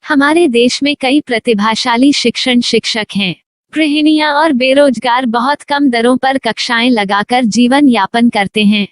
हमारे देश में कई प्रतिभाशाली शिक्षण शिक्षक हैं। गृहिणियां और बेरोजगार बहुत कम दरों पर कक्षाएं लगाकर जीवन यापन करते हैं।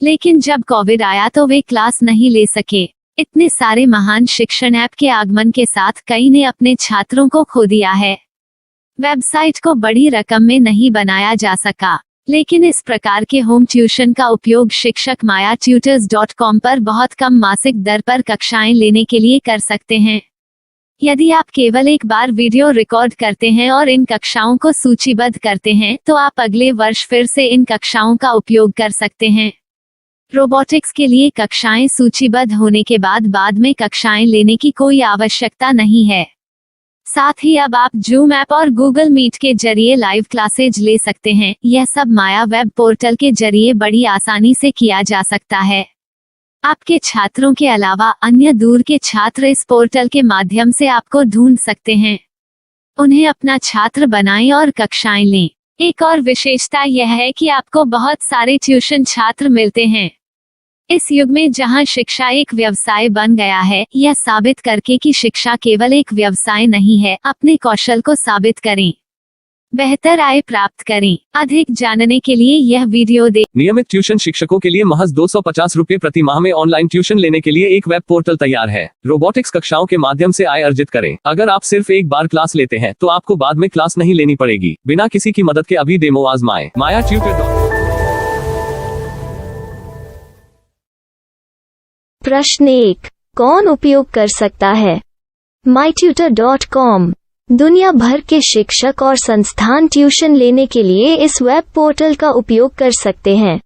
लेकिन जब कोविड आया तो वे क्लास नहीं ले सके। इतने सारे महान शिक्षण ऐप के आगमन के साथ कई ने अपने छात्रों को खो दिया है। वेबसाइट को बड़ी रकम में नहीं बनाया जा सका, लेकिन इस प्रकार के होम ट्यूशन का उपयोग शिक्षक myatutors.com पर बहुत कम मासिक दर पर कक्षाएं लेने के लिए कर सकते हैं। यदि आप केवल एक बार वीडियो रिकॉर्ड करते हैं और इन कक्षाओं को सूचीबद्ध करते हैं तो आप अगले वर्ष फिर से इन कक्षाओं का उपयोग कर सकते हैं। रोबोटिक्स के लिए कक्षाएं सूचीबद्ध होने के बाद में कक्षाएं लेने की कोई आवश्यकता नहीं है। साथ ही अब आप जूम ऐप और गूगल मीट के जरिए लाइव क्लासेज ले सकते हैं। यह सब माया वेब पोर्टल के जरिए बड़ी आसानी से किया जा सकता है। आपके छात्रों के अलावा अन्य दूर के छात्र इस पोर्टल के माध्यम से आपको ढूंढ सकते हैं। उन्हें अपना छात्र बनाएं और कक्षाएं लें। एक और विशेषता यह है कि आपको बहुत सारे ट्यूशन छात्र मिलते हैं। इस युग में जहां शिक्षा एक व्यवसाय बन गया है, यह साबित करके कि शिक्षा केवल एक व्यवसाय नहीं है, अपने कौशल को साबित करें, बेहतर आय प्राप्त करें। अधिक जानने के लिए यह वीडियो देखें। नियमित ट्यूशन शिक्षकों के लिए महज 250 रुपए प्रति माह में ऑनलाइन ट्यूशन लेने के लिए एक वेब पोर्टल तैयार है। रोबोटिक्स कक्षाओं के माध्यम से आय अर्जित करें। अगर आप सिर्फ एक बार क्लास लेते हैं तो आपको बाद में क्लास नहीं लेनी पड़ेगी। बिना किसी की मदद के अभी डेमो आजमाएं। myatutors.com। प्रश्न 1, कौन उपयोग कर सकता है? mytutor.com दुनिया भर के शिक्षक और संस्थान ट्यूशन लेने के लिए इस वेब पोर्टल का उपयोग कर सकते हैं।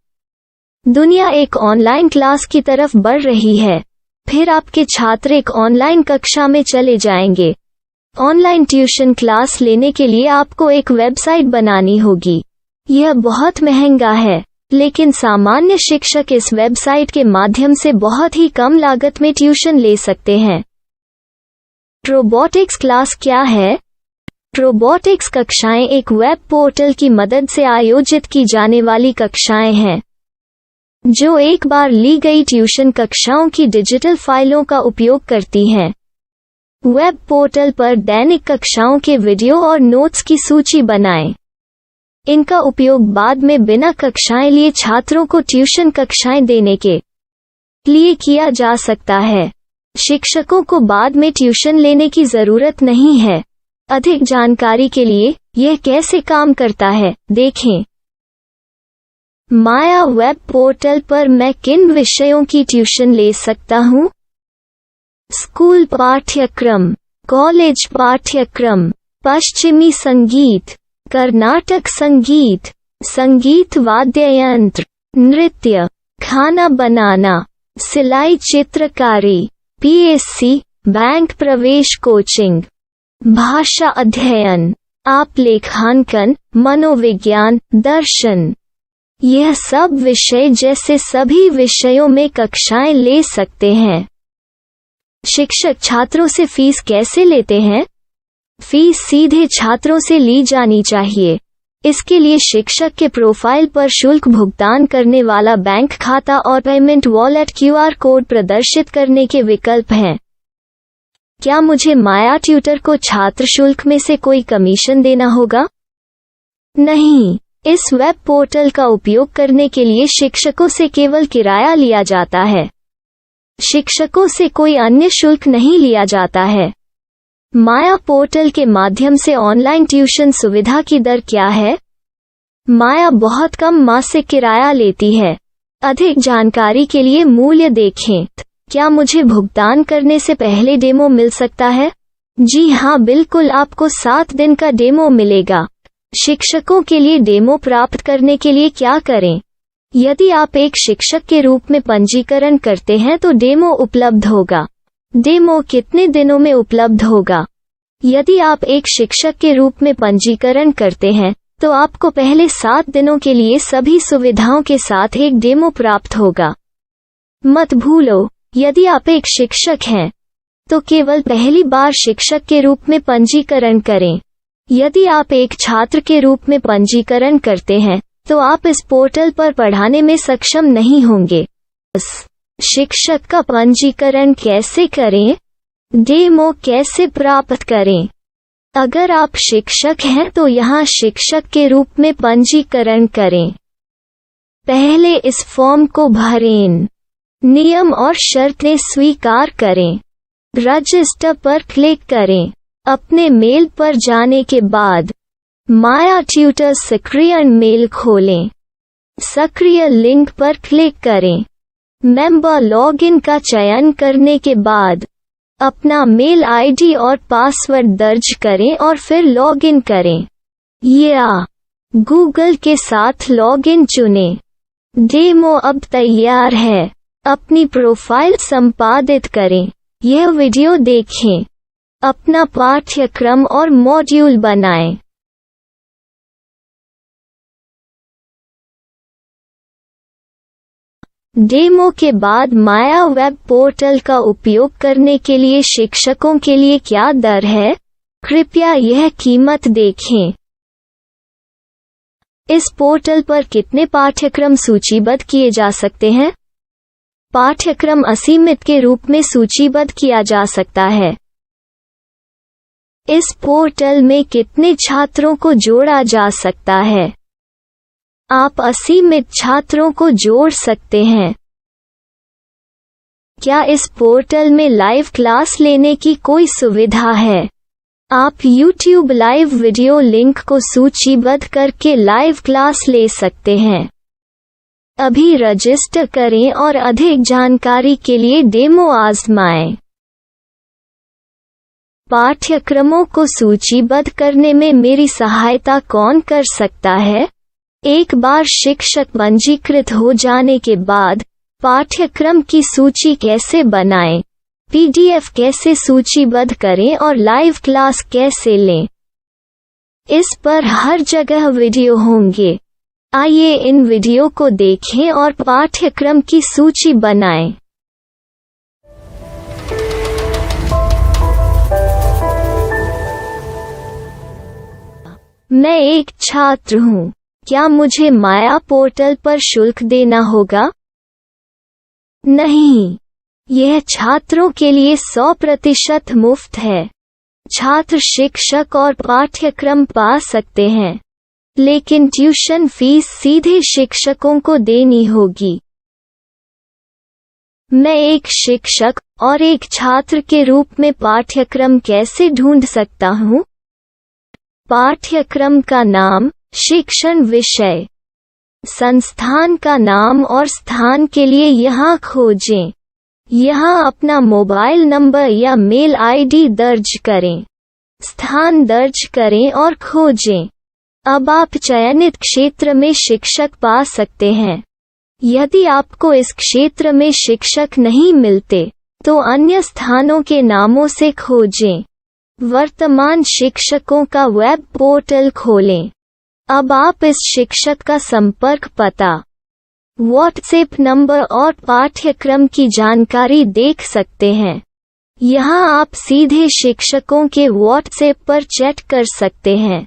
दुनिया एक ऑनलाइन क्लास की तरफ बढ़ रही है। फिर आपके छात्र एक ऑनलाइन कक्षा में चले जाएंगे। ऑनलाइन ट्यूशन क्लास लेने के लिए आपको एक वेबसाइट बनानी होगी। यह बहुत महंगा है, लेकिन सामान्य शिक्षक इस वेबसाइट के माध्यम से बहुत ही कम लागत में ट्यूशन ले सकते हैं। रोबोटिक्स क्लास क्या है? रोबोटिक्स कक्षाएं एक वेब पोर्टल की मदद से आयोजित की जाने वाली कक्षाएं हैं, जो एक बार ली गई ट्यूशन कक्षाओं की डिजिटल फाइलों का उपयोग करती हैं। वेब पोर्टल पर दैनिक कक्षाओं के वीडियो और नोट्स की सूची बनाएं। इनका उपयोग बाद में बिना कक्षाएं लिए छात्रों को ट्यूशन कक्षाएं देने के लिए किया जा सकता है। शिक्षकों को बाद में ट्यूशन लेने की जरूरत नहीं है। अधिक जानकारी के लिए यह कैसे काम करता है, देखें। माया वेब पोर्टल पर मैं किन विषयों की ट्यूशन ले सकता हूँ? स्कूल पाठ्यक्रम, कॉलेज पाठ्यक्रम, पश्चिमी संगीत, कर्नाटक संगीत, संगीत वाद्य यंत्र, नृत्य, खाना बनाना, सिलाई चित्रकारी, पीएससी, बैंक प्रवेश कोचिंग, भाषा अध्ययन, आप लेखांकन, मनोविज्ञान, दर्शन। यह सब विषय जैसे सभी विषयों में कक्षाएं ले सकते हैं। शिक्षक छात्रों से फीस कैसे लेते हैं? फीस सीधे छात्रों से ली जानी चाहिए। इसके लिए शिक्षक के प्रोफाइल पर शुल्क भुगतान करने वाला बैंक खाता और पेमेंट वॉलेट क्यूआर कोड प्रदर्शित करने के विकल्प हैं। क्या मुझे माया ट्यूटर को छात्र शुल्क में से कोई कमीशन देना होगा? नहीं, इस वेब पोर्टल का उपयोग करने के लिए शिक्षकों से केवल किराया लिया जाता है। शिक्षकों से कोई अन्य शुल्क नहीं लिया जाता है। माया पोर्टल के माध्यम से ऑनलाइन ट्यूशन सुविधा की दर क्या है? माया बहुत कम मासिक किराया लेती है। अधिक जानकारी के लिए मूल्य देखें। क्या मुझे भुगतान करने से पहले डेमो मिल सकता है? जी हाँ, बिल्कुल, आपको 7 दिन का डेमो मिलेगा। शिक्षकों के लिए डेमो प्राप्त करने के लिए क्या करें? यदि आप एक शिक्षक के रूप में पंजीकरण करते हैं तो डेमो उपलब्ध होगा। डेमो कितने दिनों में उपलब्ध होगा? यदि आप एक शिक्षक के रूप में पंजीकरण करते हैं तो आपको पहले 7 दिनों के लिए सभी सुविधाओं के साथ एक डेमो प्राप्त होगा। मत भूलो, यदि आप एक शिक्षक हैं तो केवल पहली बार शिक्षक के रूप में पंजीकरण करें। यदि आप एक छात्र के रूप में पंजीकरण करते हैं तो आप इस पोर्टल पर पढ़ाने में सक्षम नहीं होंगे। शिक्षक का पंजीकरण कैसे करें? डेमो कैसे प्राप्त करें? अगर आप शिक्षक हैं तो यहाँ शिक्षक के रूप में पंजीकरण करें। पहले इस फॉर्म को भरें। नियम और शर्तें स्वीकार करें। रजिस्टर पर क्लिक करें। अपने मेल पर जाने के बाद माया ट्यूटर सक्रिय मेल खोलें। सक्रिय लिंक पर क्लिक करें। मेंबर लॉगिन का चयन करने के बाद अपना मेल आईडी और पासवर्ड दर्ज करें और फिर लॉगिन करें या गूगल के साथ लॉगिन चुनें। डेमो अब तैयार है। अपनी प्रोफाइल संपादित करें। यह वीडियो देखें। अपना पाठ्यक्रम और मॉड्यूल बनाएं। डेमो के बाद माया वेब पोर्टल का उपयोग करने के लिए शिक्षकों के लिए क्या दर है? कृपया यह कीमत देखें। इस पोर्टल पर कितने पाठ्यक्रम सूचीबद्ध किए जा सकते हैं? पाठ्यक्रम असीमित के रूप में सूचीबद्ध किया जा सकता है। इस पोर्टल में कितने छात्रों को जोड़ा जा सकता है? आप असीमित छात्रों को जोड़ सकते हैं। क्या इस पोर्टल में लाइव क्लास लेने की कोई सुविधा है? आप YouTube लाइव वीडियो लिंक को सूचीबद्ध करके लाइव क्लास ले सकते हैं। अभी रजिस्टर करें और अधिक जानकारी के लिए डेमो आजमाएं। पाठ्यक्रमों को सूचीबद्ध करने में मेरी सहायता कौन कर सकता है? एक बार शिक्षक पंजीकृत हो जाने के बाद पाठ्यक्रम की सूची कैसे बनाएं? PDF कैसे सूचीबद्ध करें और लाइव क्लास कैसे लें? इस पर हर जगह वीडियो होंगे। आइए इन वीडियो को देखें और पाठ्यक्रम की सूची बनाएं। मैं एक छात्र हूँ। क्या मुझे माया पोर्टल पर शुल्क देना होगा? नहीं, यह छात्रों के लिए 100% मुफ्त है। छात्र शिक्षक और पाठ्यक्रम पा सकते हैं, लेकिन ट्यूशन फीस सीधे शिक्षकों को देनी होगी। मैं एक शिक्षक और एक छात्र के रूप में पाठ्यक्रम कैसे ढूंढ सकता हूँ? पाठ्यक्रम का नाम, शिक्षण विषय, संस्थान का नाम और स्थान के लिए यहाँ खोजें। यहाँ अपना मोबाइल नंबर या मेल आईडी दर्ज करें। स्थान दर्ज करें और खोजें। अब आप चयनित क्षेत्र में शिक्षक पा सकते हैं। यदि आपको इस क्षेत्र में शिक्षक नहीं मिलते, तो अन्य स्थानों के नामों से खोजें। वर्तमान शिक्षकों का वेब पोर्टल खोलें। अब आप इस शिक्षक का संपर्क पता, व्हाट्सएप नंबर और पाठ्यक्रम की जानकारी देख सकते हैं। यहाँ आप सीधे शिक्षकों के व्हाट्सएप पर चैट कर सकते हैं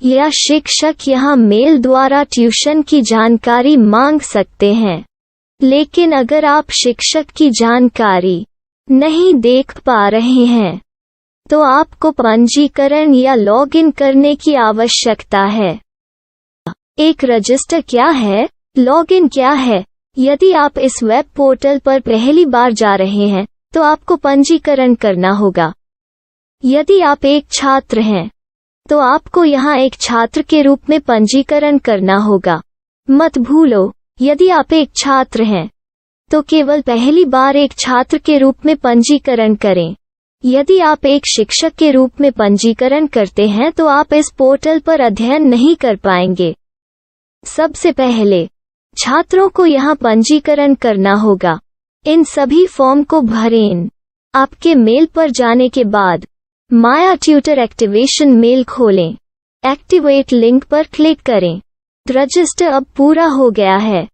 या शिक्षक यहाँ मेल द्वारा ट्यूशन की जानकारी मांग सकते हैं। लेकिन अगर आप शिक्षक की जानकारी नहीं देख पा रहे हैं, तो आपको पंजीकरण या लॉगिन करने की आवश्यकता है। एक रजिस्टर क्या है? लॉगिन क्या है? यदि आप इस वेब पोर्टल पर पहली बार जा रहे हैं, तो आपको पंजीकरण करना होगा। यदि आप एक छात्र हैं, तो आपको यहाँ एक छात्र के रूप में पंजीकरण करना होगा। मत भूलो, यदि आप एक छात्र हैं, तो केवल पहली बार एक छात्र के रूप में पंजीकरण करें। यदि आप एक शिक्षक के रूप में पंजीकरण करते हैं, तो आप इस पोर्टल पर अध्ययन नहीं कर पाएंगे। सबसे पहले छात्रों को यहाँ पंजीकरण करना होगा। इन सभी फॉर्म को भरें। आपके मेल पर जाने के बाद माया ट्यूटर एक्टिवेशन मेल खोलें। एक्टिवेट लिंक पर क्लिक करें। रजिस्टर अब पूरा हो गया है।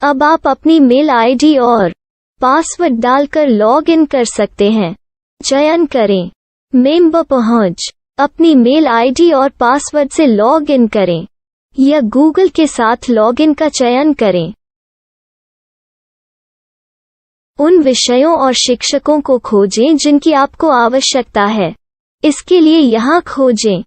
अब आप अपनी मेल आईडी और पासवर्ड डालकर लॉग इन कर सकते हैं। चयन करें मेंबर पहुंच। अपनी मेल आईडी और पासवर्ड से लॉग इन करें या गूगल के साथ लॉगिन का चयन करें। उन विषयों और शिक्षकों को खोजें जिनकी आपको आवश्यकता है। इसके लिए यहाँ खोजें।